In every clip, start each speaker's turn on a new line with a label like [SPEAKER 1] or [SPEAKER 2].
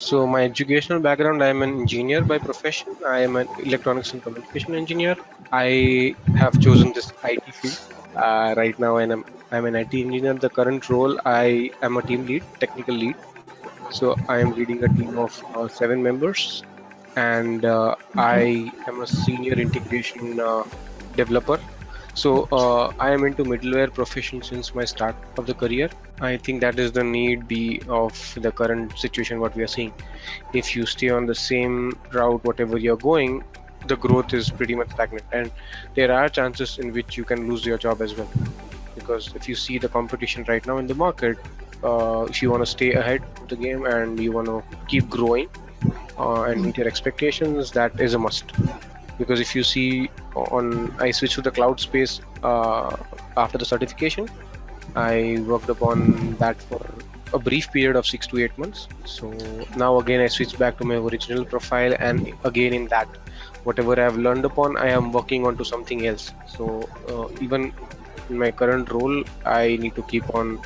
[SPEAKER 1] So my educational background, I am an engineer by profession. I am an electronics and communication engineer. I have chosen this IT field right now, and I'm an IT engineer. The current role, I am a team lead, technical lead. So I am leading a team of 7 members, and I am a senior integration developer. So I am into middleware profession since my start of the career. I think that is the need be of the current situation what we are seeing. If you stay on the same route, whatever you're going, the growth is pretty much stagnant, and there are chances in which you can lose your job as well. Because if you see the competition right now in the market, if you want to stay ahead of the game and you want to keep growing and meet your expectations, that is a must. Because if you see I switched to the cloud space after the certification. I worked upon that for a brief period of 6 to 8 months. So now again I switched back to my original profile, and again in that, whatever I have learned upon, I am working on to something else. So even in my current role, I need to keep on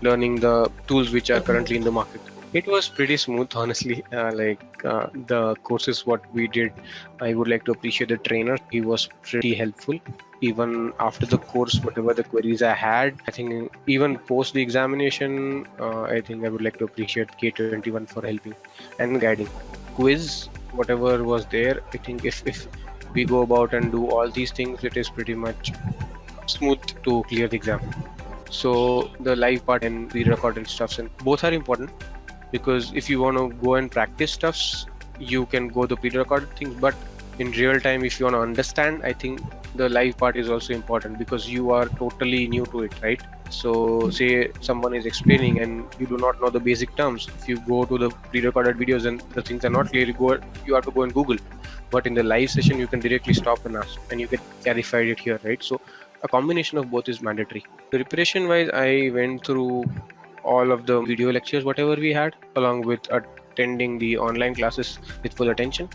[SPEAKER 1] learning the tools which are currently in the market. It was pretty smooth, honestly. The courses what we did, I would like to appreciate the trainer. He was pretty helpful. Even after the course, whatever the queries I had, I think even post the examination, I think I would like to appreciate K21 for helping and guiding. Quiz, whatever was there, I think if we go about and do all these things, it is pretty much smooth to clear the exam. So the live part and pre-recorded stuffs, and both are important. Because if you want to go and practice stuffs, you can go the pre-recorded things, but in real time, if you want to understand, I think the live part is also important, because you are totally new to it, right? So say someone is explaining and you do not know the basic terms. If you go to the pre-recorded videos and the things are not clear, you have to go and Google. But in the live session, you can directly stop and ask, and you get clarified it here, right? So a combination of both is mandatory. Preparation wise, I went through all of the video lectures whatever we had, along with attending the online classes with full attention.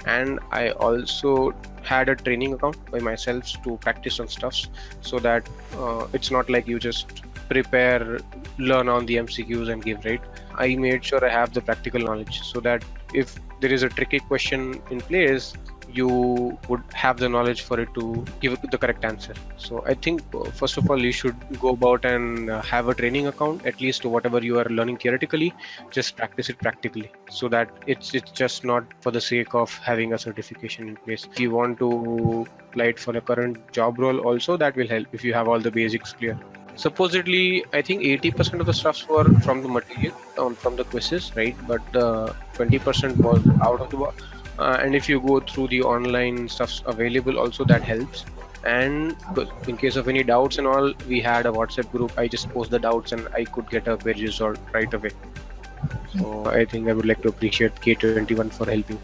[SPEAKER 1] And I also had a training account by myself to practice on stuffs, so that it's not like you just prepare, learn on the MCQs and give, right? I made sure I have the practical knowledge, so that if there is a tricky question in place, you would have the knowledge for it to give the correct answer. So I think first of all, you should go about and have a training account, at least to whatever you are learning theoretically, just practice it practically, so that it's just not for the sake of having a certification in place. If you want to apply it for a current job role also, that will help if you have all the basics clear. Supposedly, I think 80% of the stuffs were from the material, from the quizzes, right? But 20% was out of the box. And if you go through the online stuffs available also, that helps. And in case of any doubts and all, we had a WhatsApp group. I just post the doubts and I could get a query resolved right away. So I think I would like to appreciate K21 for helping.